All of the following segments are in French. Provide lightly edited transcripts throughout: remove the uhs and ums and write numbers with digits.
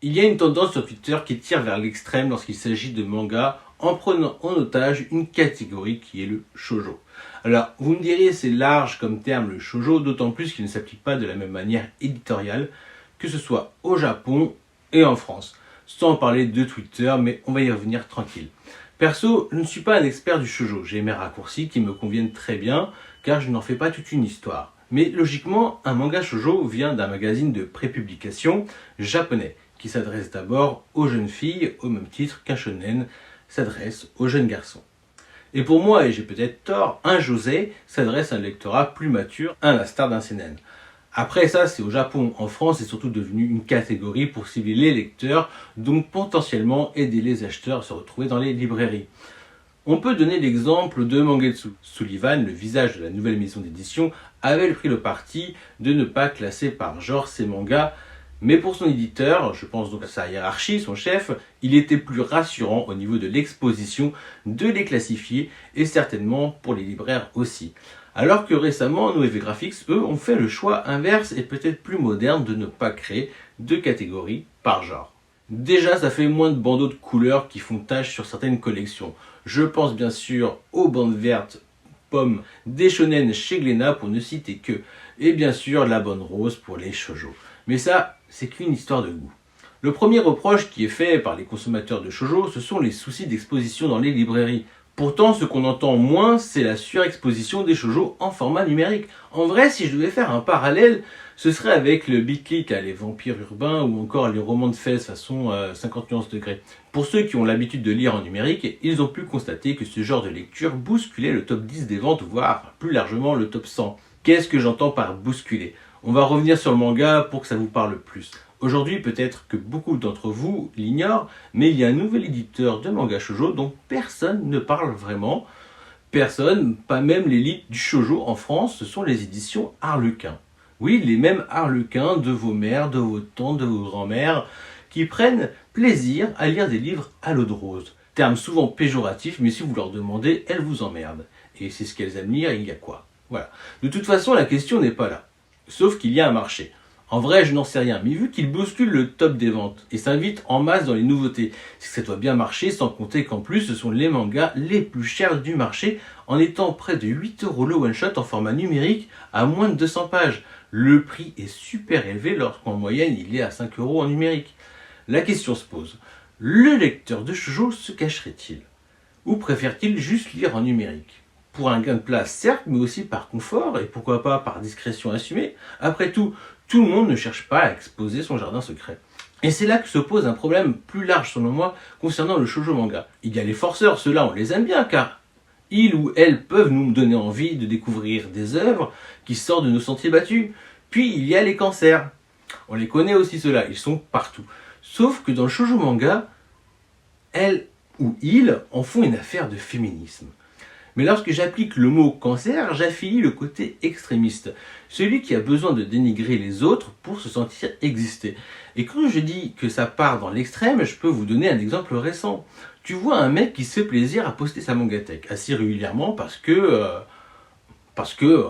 Il y a une tendance sur Twitter qui tire vers l'extrême lorsqu'il s'agit de manga en prenant en otage une catégorie qui est le shoujo. Alors, vous me direz, c'est large comme terme le shoujo, d'autant plus qu'il ne s'applique pas de la même manière éditoriale, que ce soit au Japon et en France. Sans parler de Twitter, mais on va y revenir tranquille. Perso, je ne suis pas un expert du shoujo, j'ai mes raccourcis qui me conviennent très bien, car je n'en fais pas toute une histoire. Mais logiquement, un manga shoujo vient d'un magazine de prépublication japonais, qui s'adresse d'abord aux jeunes filles, au même titre qu'un shonen s'adresse aux jeunes garçons. Et pour moi, et j'ai peut-être tort, un josei s'adresse à un lectorat plus mature, à l'instar d'un seinen. Après ça, c'est au Japon. En France, c'est surtout devenu une catégorie pour cibler les lecteurs, donc potentiellement aider les acheteurs à se retrouver dans les librairies. On peut donner l'exemple de Mangetsu. Sullivan, le visage de la nouvelle maison d'édition, avait pris le parti de ne pas classer par genre ses mangas, mais pour son éditeur, je pense donc à sa hiérarchie, son chef, il était plus rassurant au niveau de l'exposition de les classifier, et certainement pour les libraires aussi. Alors que récemment, nos Graphics, eux, ont fait le choix inverse et peut-être plus moderne de ne pas créer de catégories par genre. Déjà, ça fait moins de bandeaux de couleurs qui font tache sur certaines collections. Je pense bien sûr aux bandes vertes, pommes, des shonen chez Glénat pour ne citer que, et bien sûr la bande rose pour les shoujo. Mais ça, c'est qu'une histoire de goût. Le premier reproche qui est fait par les consommateurs de shoujo, ce sont les soucis d'exposition dans les librairies. Pourtant, ce qu'on entend moins, c'est la surexposition des shoujo en format numérique. En vrai, si je devais faire un parallèle, ce serait avec le Bitlick, les vampires urbains ou encore les romans de fesses façon 50 nuances degrés. Pour ceux qui ont l'habitude de lire en numérique, ils ont pu constater que ce genre de lecture bousculait le top 10 des ventes, voire plus largement le top 100. Qu'est-ce que j'entends par bousculer ? On va revenir sur le manga pour que ça vous parle plus. Aujourd'hui, peut-être que beaucoup d'entre vous l'ignorent, mais il y a un nouvel éditeur de manga shoujo dont personne ne parle vraiment. Personne, pas même l'élite du shoujo en France, ce sont les éditions Harlequin. Oui, les mêmes Harlequins de vos mères, de vos tantes, de vos grands-mères, qui prennent plaisir à lire des livres à l'eau de rose. Terme souvent péjoratif, mais si vous leur demandez, elles vous emmerdent. Et c'est ce qu'elles aiment lire, il y a quoi ? Voilà. De toute façon, la question n'est pas là. Sauf qu'il y a un marché. En vrai, je n'en sais rien, mais vu qu'il bouscule le top des ventes et s'invite en masse dans les nouveautés, c'est que ça doit bien marcher, sans compter qu'en plus, ce sont les mangas les plus chers du marché, en étant près de 8 € le one-shot en format numérique à moins de 200 pages. Le prix est super élevé lorsqu'en moyenne, il est à 5 € en numérique. La question se pose, le lecteur de shoujo se cacherait-il ? Ou préfère-t-il juste lire en numérique ? Pour un gain de place, certes, mais aussi par confort, et pourquoi pas par discrétion assumée. Après tout le monde ne cherche pas à exposer son jardin secret. Et c'est là que se pose un problème plus large, selon moi, concernant le shoujo manga. Il y a les forceurs, ceux-là on les aime bien, car ils ou elles peuvent nous donner envie de découvrir des œuvres qui sortent de nos sentiers battus. Puis il y a les cancers. On les connaît aussi ceux-là, ils sont partout. Sauf que dans le shoujo manga, elles ou ils en font une affaire de féminisme. Mais lorsque j'applique le mot cancer, j'affilie le côté extrémiste, celui qui a besoin de dénigrer les autres pour se sentir exister. Et quand je dis que ça part dans l'extrême, je peux vous donner un exemple récent. Tu vois un mec qui se fait plaisir à poster sa mangatech assez régulièrement parce que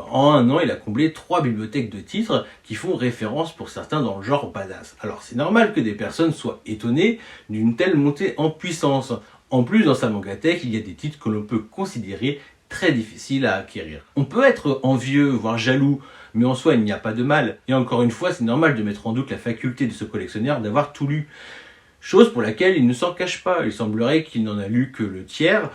en un an, il a comblé 3 bibliothèques de titres qui font référence pour certains dans le genre badass. Alors c'est normal que des personnes soient étonnées d'une telle montée en puissance. En plus, dans sa mangatech, il y a des titres que l'on peut considérer très difficiles à acquérir. On peut être envieux, voire jaloux, mais en soi, il n'y a pas de mal. Et encore une fois, c'est normal de mettre en doute la faculté de ce collectionneur d'avoir tout lu. Chose pour laquelle il ne s'en cache pas. Il semblerait qu'il n'en a lu que le tiers,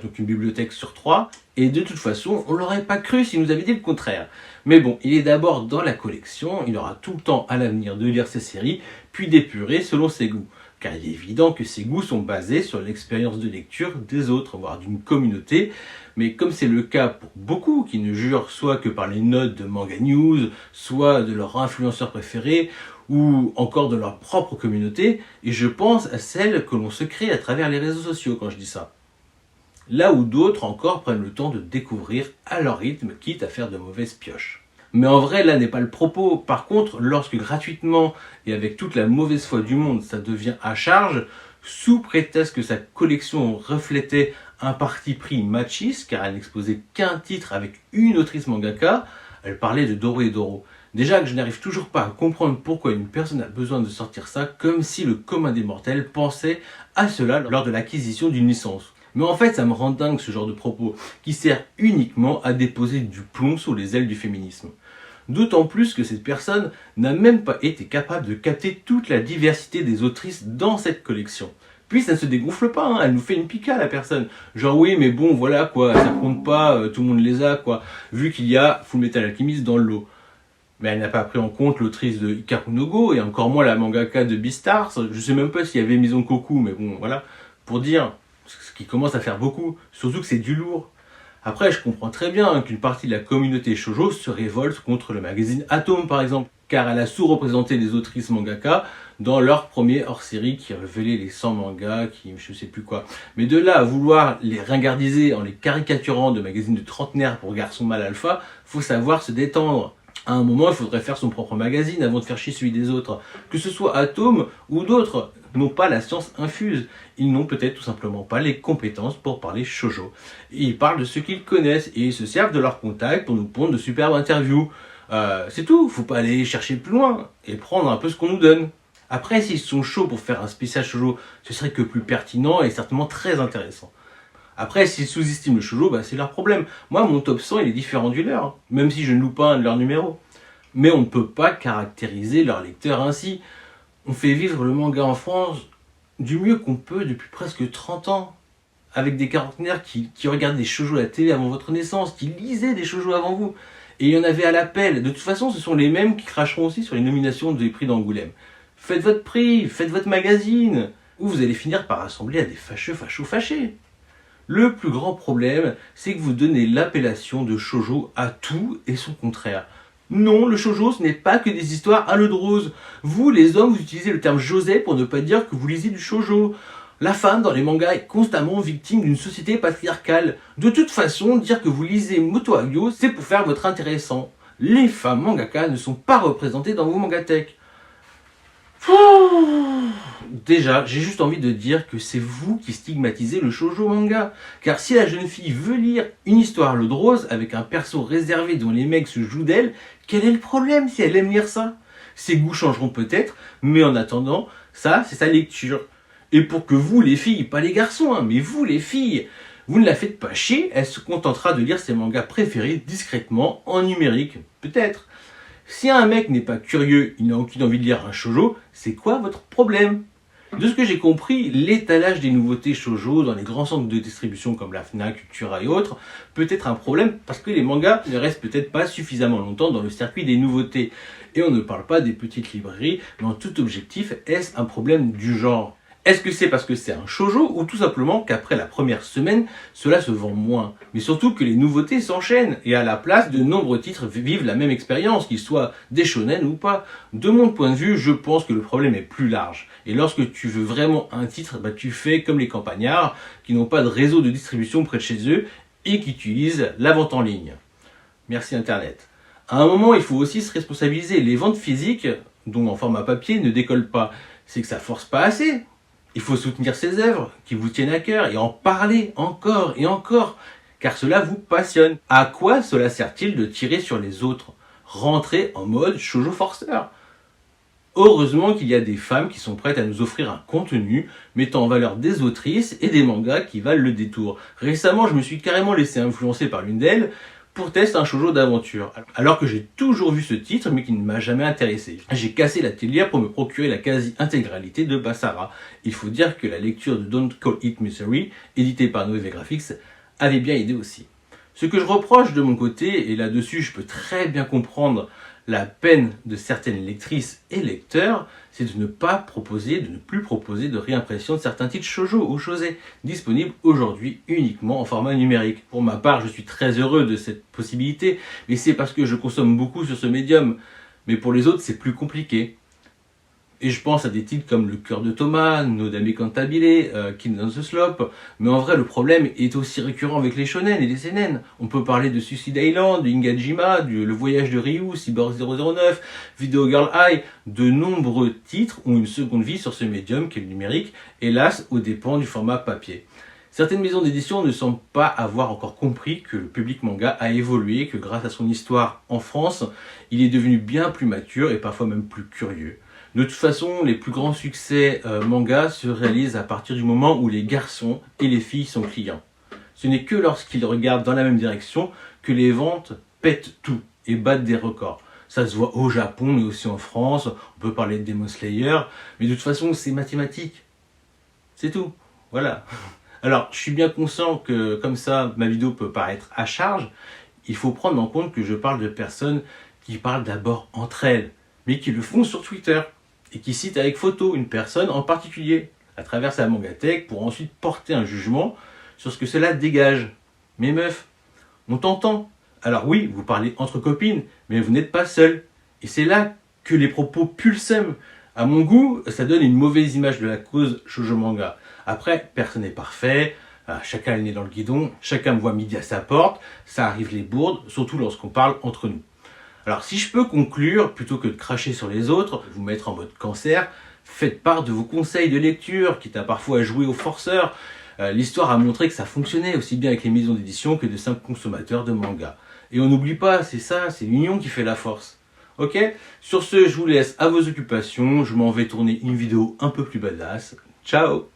donc une bibliothèque sur 3. Et de toute façon, on l'aurait pas cru s'il nous avait dit le contraire. Mais bon, il est d'abord dans la collection, il aura tout le temps à l'avenir de lire ses séries, puis d'épurer selon ses goûts. Car il est évident que ces goûts sont basés sur l'expérience de lecture des autres, voire d'une communauté. Mais comme c'est le cas pour beaucoup qui ne jurent soit que par les notes de Manga News, soit de leur influenceur préféré, ou encore de leur propre communauté, et je pense à celle que l'on se crée à travers les réseaux sociaux quand je dis ça. Là où d'autres encore prennent le temps de découvrir à leur rythme, quitte à faire de mauvaises pioches. Mais en vrai, là n'est pas le propos. Par contre, lorsque gratuitement et avec toute la mauvaise foi du monde, ça devient à charge, sous prétexte que sa collection reflétait un parti pris machiste, car elle n'exposait qu'un titre avec une autrice mangaka, elle parlait de Doro et Doro. Déjà que je n'arrive toujours pas à comprendre pourquoi une personne a besoin de sortir ça, comme si le commun des mortels pensait à cela lors de l'acquisition d'une licence. Mais en fait, ça me rend dingue ce genre de propos, qui sert uniquement à déposer du plomb sous les ailes du féminisme. D'autant plus que cette personne n'a même pas été capable de capter toute la diversité des autrices dans cette collection. Puis ça ne se dégonfle pas, hein, elle nous fait une pica la personne. Genre oui mais bon voilà quoi, ça compte pas, tout le monde les a quoi, vu qu'il y a Fullmetal Alchemist dans le lot. Mais elle n'a pas pris en compte l'autrice de Hikaru no Go et encore moins la mangaka de Beastars. Je sais même pas s'il y avait Maison Koku, mais bon voilà, pour dire ce qui commence à faire beaucoup, surtout que c'est du lourd. Après, je comprends très bien qu'une partie de la communauté shoujo se révolte contre le magazine Atom par exemple, car elle a sous-représenté les autrices mangaka dans leur premier hors-série qui révélait les 100 mangas, qui je sais plus quoi. Mais de là à vouloir les ringardiser en les caricaturant de magazines de trentenaires pour garçons mal alpha, faut savoir se détendre. À un moment, il faudrait faire son propre magazine avant de faire chier celui des autres. Que ce soit Atom ou d'autres, n'ont pas la science infuse. Ils n'ont peut-être tout simplement pas les compétences pour parler shoujo. Et ils parlent de ce qu'ils connaissent et ils se servent de leurs contacts pour nous pondre de superbes interviews. C'est tout, faut pas aller chercher plus loin et prendre un peu ce qu'on nous donne. Après, s'ils sont chauds pour faire un spécial shoujo, ce serait que plus pertinent et certainement très intéressant. Après, s'ils sous-estiment le shoujo, c'est leur problème. Moi, mon top 100, il est différent du leur, même si je ne loue pas un de leurs numéros. Mais on ne peut pas caractériser leurs lecteurs ainsi. On fait vivre le manga en France du mieux qu'on peut depuis presque 30 ans. Avec des quarantenaires qui regardaient des shoujo à la télé avant votre naissance, qui lisaient des shoujo avant vous. Et il y en avait à l'appel. De toute façon, ce sont les mêmes qui cracheront aussi sur les nominations des prix d'Angoulême. Faites votre prix, faites votre magazine, ou vous allez finir par rassembler à des fâchés. Le plus grand problème, c'est que vous donnez l'appellation de shoujo à tout et son contraire. Non, le shoujo, ce n'est pas que des histoires à l'eau de rose. Vous, les hommes, vous utilisez le terme josei pour ne pas dire que vous lisez du shoujo. La femme, dans les mangas, est constamment victime d'une société patriarcale. De toute façon, dire que vous lisez Moto Hagio, c'est pour faire votre intéressant. Les femmes mangaka ne sont pas représentées dans vos mangathèques. Déjà, j'ai juste envie de dire que c'est vous qui stigmatisez le shoujo manga. Car si la jeune fille veut lire une histoire à l'eau de rose avec un perso réservé dont les mecs se jouent d'elle, quel est le problème si elle aime lire ça? Ses goûts changeront peut-être, mais en attendant, ça, c'est sa lecture. Et pour que vous, les filles, pas les garçons, mais vous, les filles, vous ne la faites pas chier, elle se contentera de lire ses mangas préférés discrètement, en numérique, peut-être. Si un mec n'est pas curieux, il n'a aucune envie de lire un shoujo, c'est quoi votre problème? De ce que j'ai compris, l'étalage des nouveautés shoujo dans les grands centres de distribution comme la Fnac, Cultura et autres peut être un problème parce que les mangas ne restent peut-être pas suffisamment longtemps dans le circuit des nouveautés. Et on ne parle pas des petites librairies, mais en tout objectif, est-ce un problème du genre? Est-ce que c'est parce que c'est un shoujo ou tout simplement qu'après la première semaine, cela se vend moins? Mais surtout que les nouveautés s'enchaînent et à la place, de nombreux titres vivent la même expérience, qu'ils soient des shonen ou pas. De mon point de vue, je pense que le problème est plus large. Et lorsque tu veux vraiment un titre, tu fais comme les campagnards qui n'ont pas de réseau de distribution près de chez eux et qui utilisent la vente en ligne. Merci Internet. À un moment, il faut aussi se responsabiliser. Les ventes physiques, dont en format papier, ne décollent pas. C'est que ça force pas assez. Il faut soutenir ces œuvres qui vous tiennent à cœur et en parler encore et encore, car cela vous passionne. À quoi cela sert-il de tirer sur les autres? Rentrer en mode shoujo forceur. Heureusement qu'il y a des femmes qui sont prêtes à nous offrir un contenu mettant en valeur des autrices et des mangas qui valent le détour. Récemment, je me suis carrément laissé influencer par l'une d'elles pour tester un shoujo d'aventure, alors que j'ai toujours vu ce titre mais qui ne m'a jamais intéressé. J'ai cassé la tirelire pour me procurer la quasi-intégralité de Basara. Il faut dire que la lecture de Don't Call It Misery, édité par Noévé Graphics, avait bien aidé aussi. Ce que je reproche de mon côté, et là-dessus je peux très bien comprendre la peine de certaines lectrices et lecteurs, c'est de ne plus proposer de réimpression de certains titres shoujo ou shosei, disponibles aujourd'hui uniquement en format numérique. Pour ma part, je suis très heureux de cette possibilité, mais c'est parce que je consomme beaucoup sur ce médium. Mais pour les autres, c'est plus compliqué. Et je pense à des titres comme Le Cœur de Thomas, Nodame Cantabile, King on the Slope. Mais en vrai, le problème est aussi récurrent avec les shonen et les seinen. On peut parler de Suicide Island, de Ingajima, Le Voyage de Ryu, Cyborg 009, Video Girl Eye. De nombreux titres ont une seconde vie sur ce médium qu'est le numérique, hélas aux dépens du format papier. Certaines maisons d'édition ne semblent pas avoir encore compris que le public manga a évolué, que grâce à son histoire en France, il est devenu bien plus mature et parfois même plus curieux. De toute façon, les plus grands succès manga se réalisent à partir du moment où les garçons et les filles sont clients. Ce n'est que lorsqu'ils regardent dans la même direction que les ventes pètent tout et battent des records. Ça se voit au Japon, mais aussi en France. On peut parler de Demon Slayer, mais de toute façon, c'est mathématique. C'est tout. Voilà. Alors, je suis bien conscient que comme ça, ma vidéo peut paraître à charge. Il faut prendre en compte que je parle de personnes qui parlent d'abord entre elles, mais qui le font sur Twitter et qui citent avec photo une personne en particulier à travers sa mangatech pour ensuite porter un jugement sur ce que cela dégage. Mais meufs, on t'entend. Alors oui, vous parlez entre copines, mais vous n'êtes pas seul. Et c'est là que les propos puent le seum. À mon goût, ça donne une mauvaise image de la cause shoujo manga. Après, personne n'est parfait, chacun est le nez dans le guidon, chacun me voit midi à sa porte, ça arrive les bourdes, surtout lorsqu'on parle entre nous. Alors si je peux conclure, plutôt que de cracher sur les autres, vous mettre en mode cancer, faites part de vos conseils de lecture, quitte à parfois jouer aux forceurs. L'histoire a montré que ça fonctionnait aussi bien avec les maisons d'édition que de simples consommateurs de manga. Et on n'oublie pas, c'est ça, c'est l'union qui fait la force. Ok? Sur ce, je vous laisse à vos occupations, je m'en vais tourner une vidéo un peu plus badass. Ciao!